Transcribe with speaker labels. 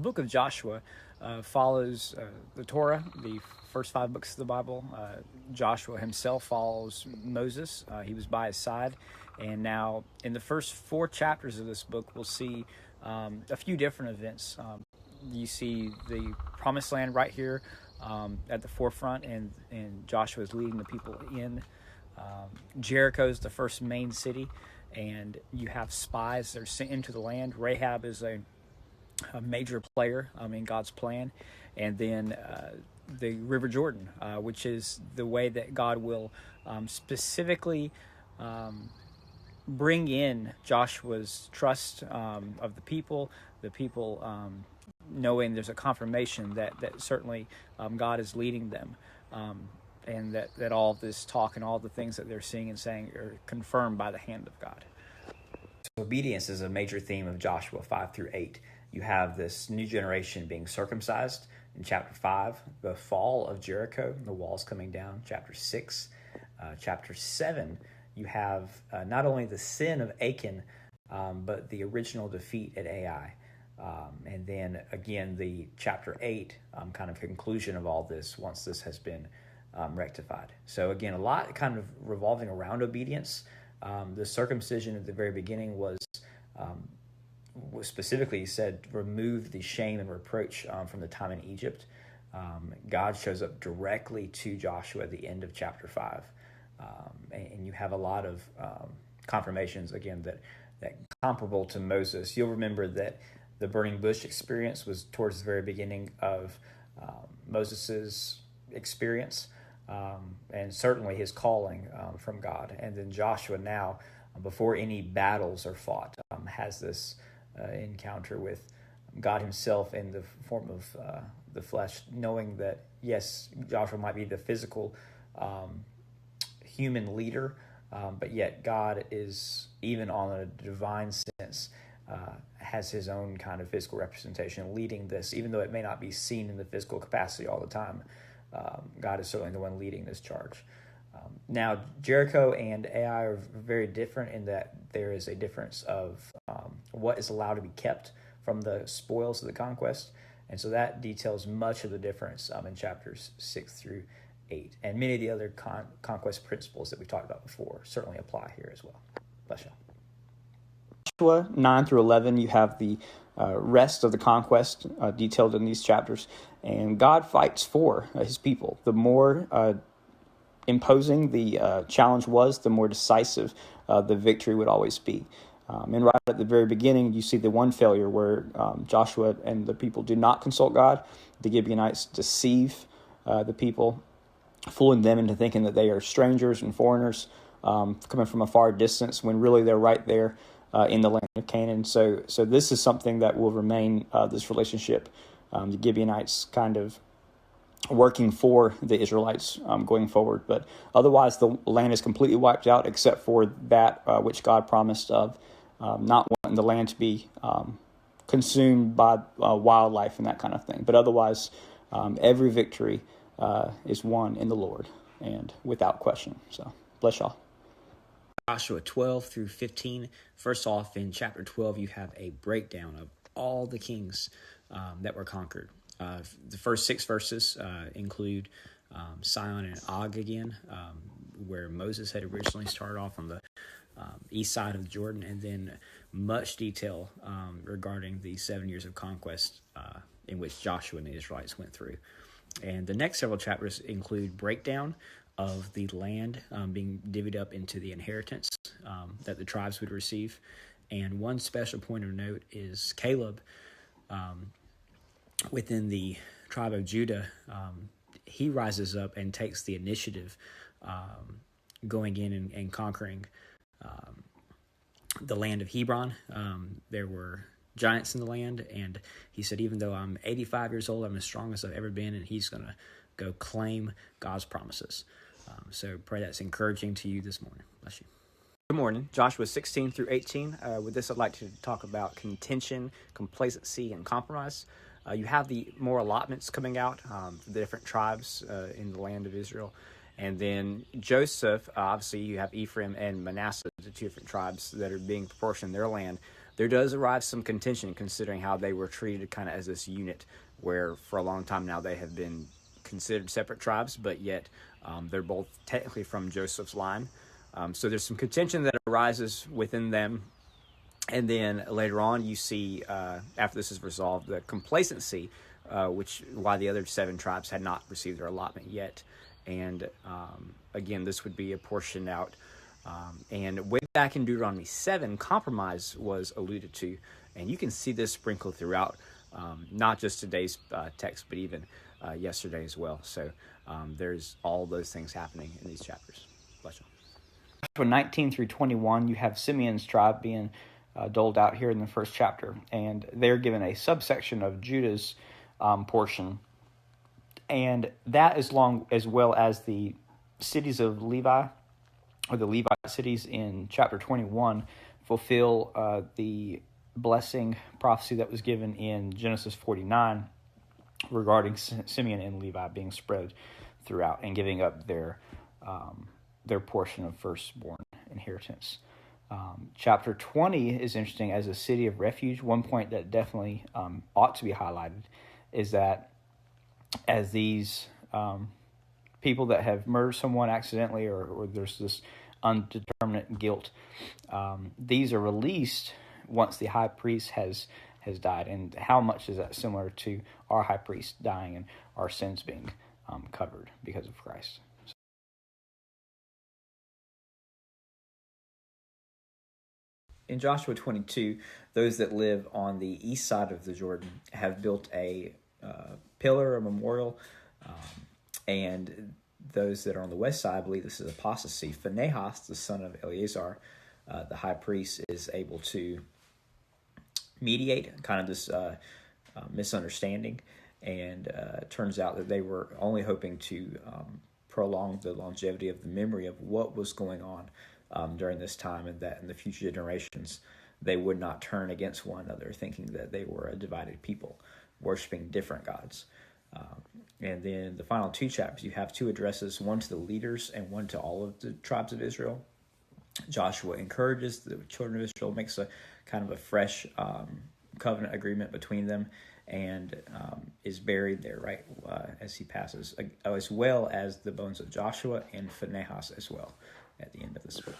Speaker 1: book of Joshua follows the Torah, the first 5 books of the Bible. Joshua himself follows Moses. He was by his side. And now in the first 4 chapters of this book, we'll see a few different events. You see the Promised Land right here at the forefront, and Joshua is leading the people in. Jericho is the first main city, and you have spies that are sent into the land. Rahab is a major player in God's plan. And then the River Jordan, which is the way that God will specifically bring in Joshua's trust of the people knowing there's a confirmation that certainly God is leading them, and that all this talk and all the things that they're seeing and saying are confirmed by the hand of God.
Speaker 2: So obedience is a major theme of Joshua 5 through 8. You have this new generation being circumcised in chapter 5, the fall of Jericho, the walls coming down, chapter 6. Chapter 7, you have not only the sin of Achan, but the original defeat at Ai. And then again, the chapter 8 kind of conclusion of all this once this has been rectified. So again, a lot kind of revolving around obedience. The circumcision at the very beginning was specifically said, remove the shame and reproach from the time in Egypt. God shows up directly to Joshua at the end of chapter 5. And you have a lot of confirmations, again, that comparable to Moses. You'll remember that the burning bush experience was towards the very beginning of Moses's experience, and certainly his calling from God. And then Joshua now, before any battles are fought, has this encounter with God himself in the form of the flesh, knowing that, yes, Joshua might be the physical human leader, but yet God is, even on a divine sense, has his own kind of physical representation leading this, even though it may not be seen in the physical capacity all the time. God is certainly the one leading this charge. Now, Jericho and Ai are very different in that there is a difference of what is allowed to be kept from the spoils of the conquest. And so that details much of the difference in chapters 6 through 8. And many of the other conquest principles that we talked about before certainly apply here as well. Bless you.
Speaker 1: Joshua 9 through 11, you have the rest of the conquest detailed in these chapters. And God fights for his people. The more imposing the challenge was, the more decisive the victory would always be. And right at the very beginning, you see the one failure where Joshua and the people do not consult God. The Gibeonites deceive the people, fooling them into thinking that they are strangers and foreigners coming from a far distance, when really they're right there in the land of Canaan. So this is something that will remain, this relationship, the Gibeonites kind of working for the Israelites going forward. But otherwise, the land is completely wiped out except for that which God promised of not wanting the land to be consumed by wildlife and that kind of thing. But otherwise, every victory is won in the Lord and without question. So bless y'all.
Speaker 2: Joshua 12 through 15. First off, in chapter 12, you have a breakdown of all the kings that were conquered. The first 6 verses include Sihon and Og again, where Moses had originally started off on the east side of the Jordan, and then much detail regarding the 7 years of conquest in which Joshua and the Israelites went through. And the next several chapters include breakdown of the land being divvied up into the inheritance that the tribes would receive. And one special point of note is Caleb, within the tribe of Judah, he rises up and takes the initiative going in and conquering the land of Hebron. There were giants in the land, and he said, even though I'm 85 years old, I'm as strong as I've ever been, and he's going to go claim God's promises. So pray that's encouraging to you this morning. Bless you.
Speaker 1: Good morning. Joshua 16 through 18. With this, I'd like to talk about contention, complacency, and compromise. You have the more allotments coming out, the different tribes in the land of Israel. And then Joseph, obviously you have Ephraim and Manasseh, the 2 different tribes that are being proportioned their land.
Speaker 2: there does arise some contention considering how they were treated kind of as this unit, where for a long time now they have been considered separate tribes, but yet they're both technically from Joseph's line. So there's some contention that arises within them. And then later on, you see, after this is resolved, the complacency, why the other 7 tribes had not received their allotment yet. And again, this would be apportioned out. And way back in Deuteronomy 7, compromise was alluded to. And you can see this sprinkled throughout, not just today's text, but even yesterday as well. So there's all those things happening in these chapters. Bless you.
Speaker 1: Joshua 19 through 21, you have Simeon's tribe being doled out here in the first chapter, and they're given a subsection of Judah's portion, and that as well as the cities of Levi, or the Levite cities in chapter 21, fulfill the blessing prophecy that was given in Genesis 49 regarding Simeon and Levi being spread throughout and giving up their portion of firstborn inheritance. Chapter 20 is interesting as a city of refuge. One point that definitely ought to be highlighted is that as these people that have murdered someone accidentally, or there's this undeterminate guilt, these are released once the high priest has died. And how much is that similar to our high priest dying and our sins being covered because of Christ?
Speaker 2: In Joshua 22, those that live on the east side of the Jordan have built a pillar, a memorial, and those that are on the west side believe this is apostasy. Phinehas, the son of Eleazar, the high priest, is able to mediate kind of this misunderstanding, and it turns out that they were only hoping to prolong the longevity of the memory of what was going on during this time, and that in the future generations they would not turn against one another, thinking that they were a divided people, worshiping different gods. And then the final 2 chapters, you have 2 addresses, one to the leaders and one to all of the tribes of Israel. Joshua encourages the children of Israel, makes a kind of a fresh covenant agreement between them, and is buried there right as he passes, as well as the bones of Joshua and Phinehas as well at the end of this book.